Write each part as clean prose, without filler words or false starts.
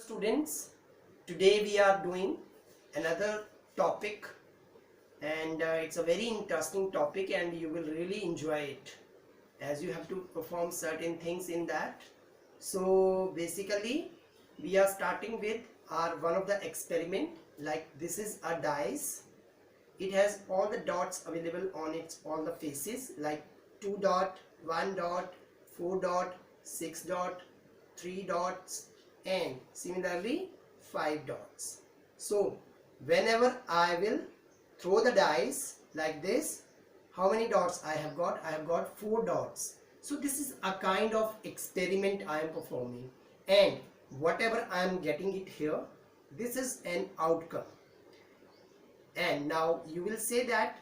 students, today we are doing another topic and it's a very interesting topic and you will really enjoy it as you have to perform certain things in that. So basically we are starting with our one of the experiment. Like this is a dice. It has all the dots available on its all the faces, like 2 dot, 1 dot, 4 dot, 6 dot, 3 dots and similarly 5 dots. So whenever I will throw the dice like this, how many dots I have got? I have got 4 dots. So this is a kind of experiment I am performing, and whatever I am getting it here, this is an outcome. And now you will say that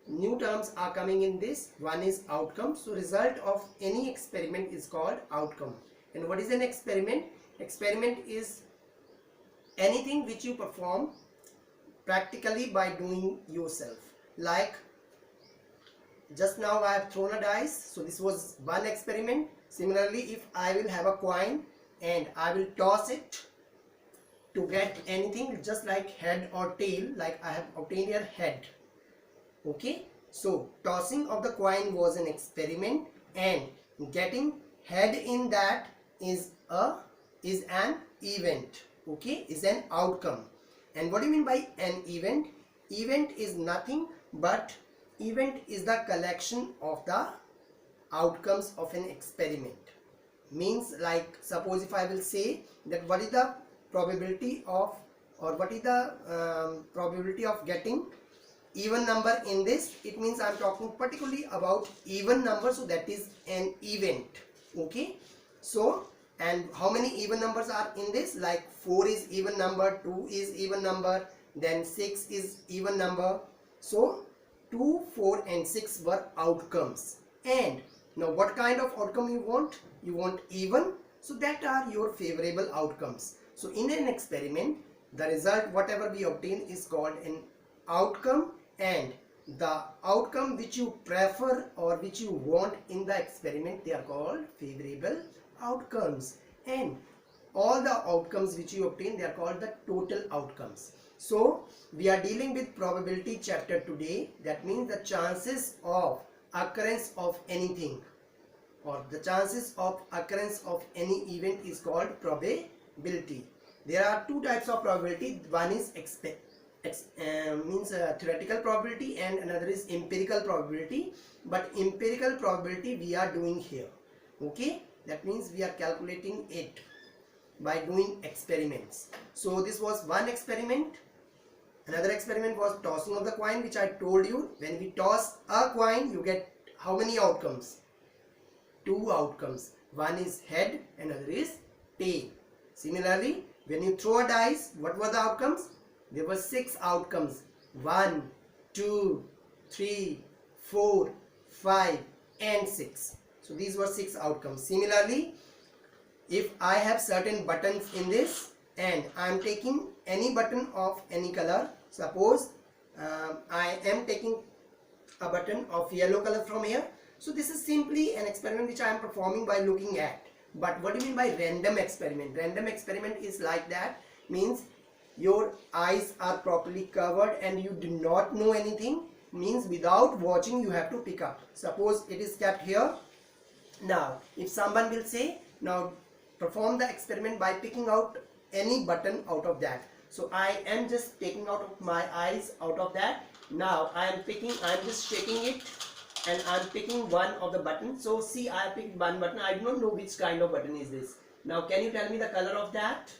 new terms are coming in this. One is outcome. So result of any experiment is called outcome. And what is an experiment? Experiment is anything which you perform practically by doing yourself. Like just now I have thrown a dice, so this was one experiment. Similarly, if I will have a coin and I will toss it to get anything, just like head or tail, like I have obtained here head. Okay, so tossing of the coin was an experiment and getting head in that is an event. Okay, is an outcome. And what do you mean by an event? Event is nothing but event is the collection of the outcomes of an experiment. Means, like suppose if I will say that what is the probability of, or what is the probability of getting even number in this, it means I am talking particularly about even number, so that is an event. Okay, so and how many even numbers are in this? Like 4 is even number, 2 is even number, then 6 is even number. So 2, 4 and 6 were outcomes. And now what kind of outcome you want? You want even, so that are your favorable outcomes. So in an experiment, the result whatever we obtain is called an outcome, and the outcome which you prefer or which you want in the experiment, they are called favorable outcomes. And all the outcomes which you obtain, they are called the total outcomes. So we are dealing with probability chapter today. That means the chances of occurrence of anything, or the chances of occurrence of any event is called probability. There are two types of probability. One is theoretical probability and another is empirical probability. But empirical probability we are doing here. Okay, that means we are calculating it by doing experiments. So this was one experiment. Another experiment was tossing of the coin, which I told you. When we toss a coin, you get how many outcomes? 2 outcomes. One is head, another is tail. Similarly, when you throw a dice, what were the outcomes? There were 6 outcomes. 1, 2, 3, 4, 5 and 6. So these were 6 outcomes. Similarly, if I have certain buttons in this and I am taking any button of any color, suppose I am taking a button of yellow color from here. So this is simply an experiment which I am performing by looking at. But what do you mean by random experiment? Random experiment is like that, means your eyes are properly covered and you do not know anything, means without watching you have to pick up. Suppose it is kept here. Now if someone will say, now perform the experiment by picking out any button out of that. So I am just taking out of my eyes out of that. Now I am just shaking it and I am picking one of the buttons. So see, I picked one button. I do not know which kind of button is this. Now can you tell me the color of that?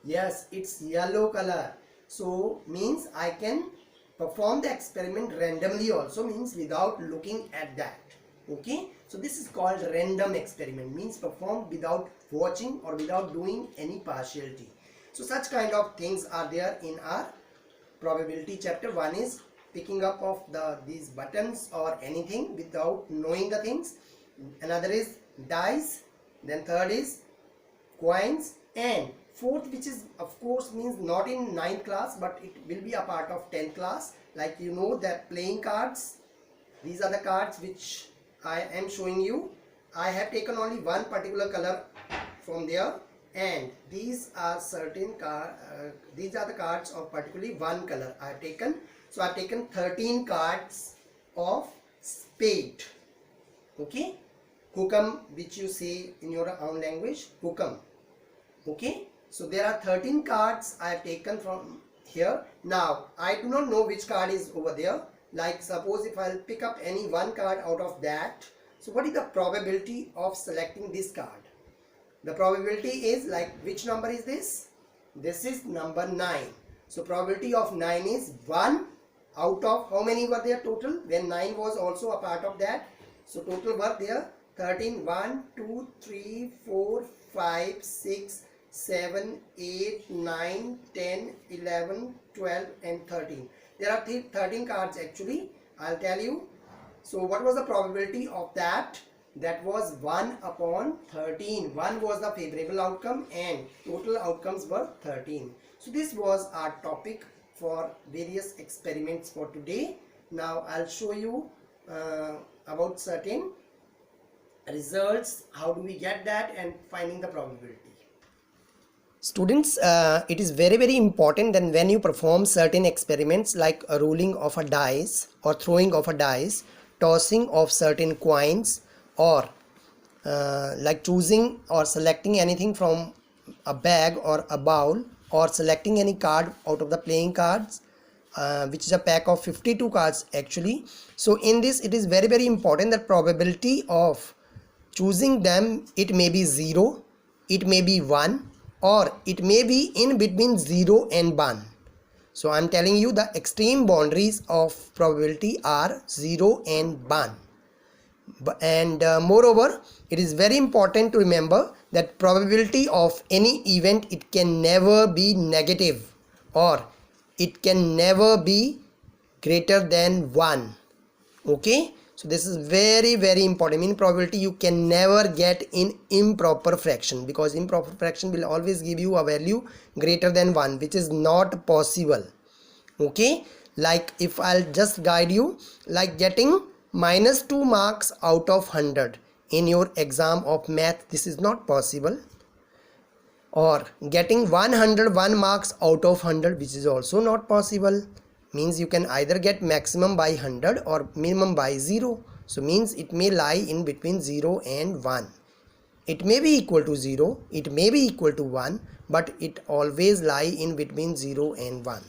Yes, it's yellow color. So means I can perform the experiment randomly also, means without looking at that. Okay, so this is called random experiment, means performed without watching or without doing any partiality. So such kind of things are there in our probability chapter. One is picking up of these buttons or anything without knowing the things. Another is dice. Then third is coins, and fourth, which is of course means not in 9th class, but it will be a part of 10th class. Like you know that playing cards, these are the cards which I am showing you. I have taken only one particular color from there and these are certain these are the cards of particularly one color I have taken. So I have taken 13 cards of spade. Okay, hukam, which you say in your own language, hukam. Okay, so there are 13 cards I have taken from here. Now I do not know which card is over there. Like suppose if I'll pick up any one card out of that, so what is the probability of selecting this card? The probability is like, which number is this? This is number 9. So probability of 9 is 1 out of how many were there total when 9 was also a part of that? So total were there 13. 1, 2, 3, 4, 5, 6, 7, 8, 9, 10, 11, 12 and 13. There are 13 cards actually. I'll tell you. So what was the probability of that? That was 1 upon 13. 1 was the favorable outcome and total outcomes were 13. So this was our topic for various experiments for today. Now I'll show you about certain results. How do we get that and finding the probability. Students, it is very important that when you perform certain experiments like a rolling of a dice or throwing of a dice, tossing of certain coins, or like choosing or selecting anything from a bag or a bowl, or selecting any card out of the playing cards, which is a pack of 52 cards actually. So in this it is very important that probability of choosing them, it may be 0, it may be 1, or it may be in between 0 and 1. So I am telling you the extreme boundaries of probability are 0 and 1. And moreover, it is very important to remember that probability of any event, it can never be negative, or it can never be greater than 1. Okay, so this is very important. In probability you can never get in improper fraction, because improper fraction will always give you a value greater than 1, which is not possible. Okay, like if I'll just guide you, like getting -2 marks out of 100 in your exam of math, this is not possible. Or getting 101 marks out of 100, which is also not possible. Means you can either get maximum by 100 or minimum by 0. So means it may lie in between 0 and 1. It may be equal to 0, it may be equal to 1, but it always lie in between 0 and 1.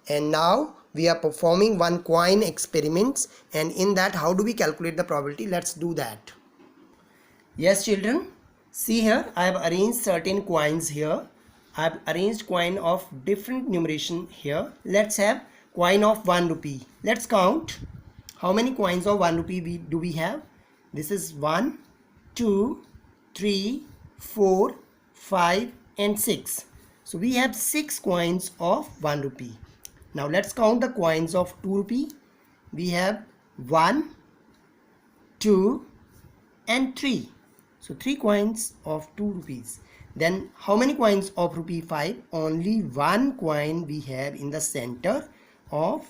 And now we are performing one coin experiments, and in that how do we calculate the probability? Let's do that. Yes children, see here I have arranged certain coins here. I have arranged coin of different numeration here. Let's have coin of 1 rupee. Let's count how many coins of 1 rupee do we have. This is 1, 2, 3, 4, 5 and 6. So we have 6 coins of 1 rupee. Now let's count the coins of 2 rupee. We have 1, 2 and 3. So 3 coins of 2 rupees. Then how many coins of rupee 5? Only 1 coin we have in the center of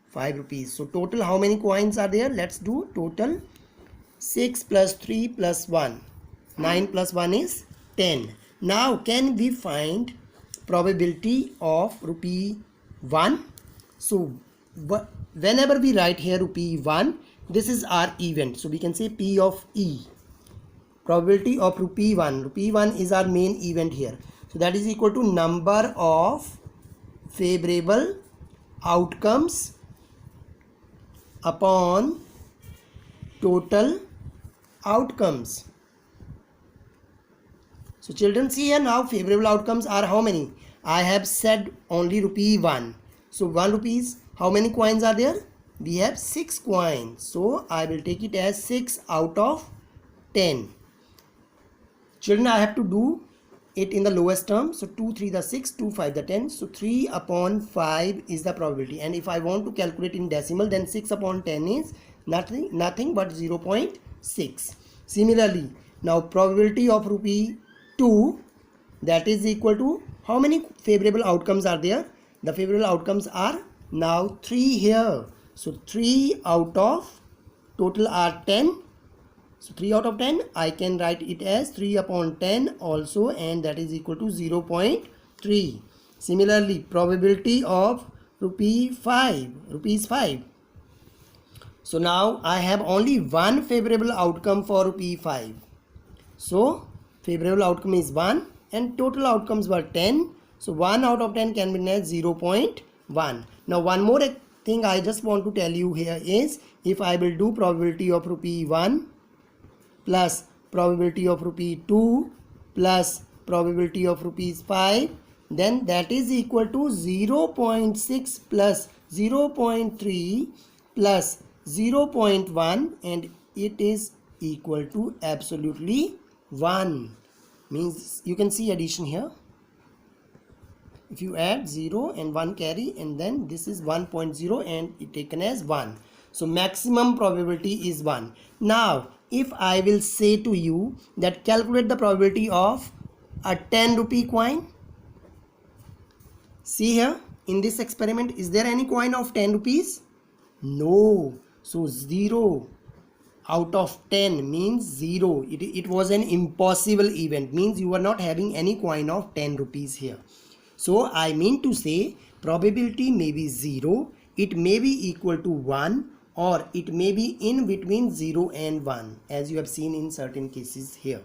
5 rupees. So total how many coins are there? Let's do total. 6 plus 3 plus 1. 9 plus 1 is 10. Now can we find probability of rupee 1? So whenever we write here rupee 1, this is our event. So we can say P of E. Probability of rupee 1. Rupee 1 is our main event here. So that is equal to number of favorable outcomes upon total outcomes. So children, see here now favorable outcomes are how many? I have said only rupee 1. So 1 rupees, how many coins are there? We have 6 coins. So I will take it as 6 out of 10. Children, I have to do it in the lowest term. So 2, 3 the 6, 2, 5 the 10. So 3 upon 5 is the probability. And if I want to calculate in decimal, then 6 upon 10 is nothing but 0.6. Similarly, now probability of rupee 2, that is equal to how many favorable outcomes are there? The favorable outcomes are now 3 here. So 3 out of total are 10. So 3 out of 10, I can write it as 3 upon 10 also, and that is equal to 0.3. Similarly, probability of rupees 5. So now I have only one favorable outcome for rupee 5. So favorable outcome is 1 and total outcomes were 10. So 1 out of 10 can be as 0.1. Now one more thing I just want to tell you here is, if I will do probability of rupee 1 plus probability of rupee 2 plus probability of rupees 5, then that is equal to 0.6 plus 0.3 plus 0.1, and it is equal to absolutely 1. Means you can see addition here. If you add 0 and 1 carry, and then this is 1.0 and it taken as 1. So maximum probability is 1. Now if I will say to you that calculate the probability of a 10 rupee coin. See here in this experiment, is there any coin of 10 rupees? No. So 0 out of 10 means 0. It was an impossible event, means you are not having any coin of 10 rupees here. So I mean to say probability may be 0, it may be equal to 1, or it may be in between 0 and 1, as you have seen in certain cases here.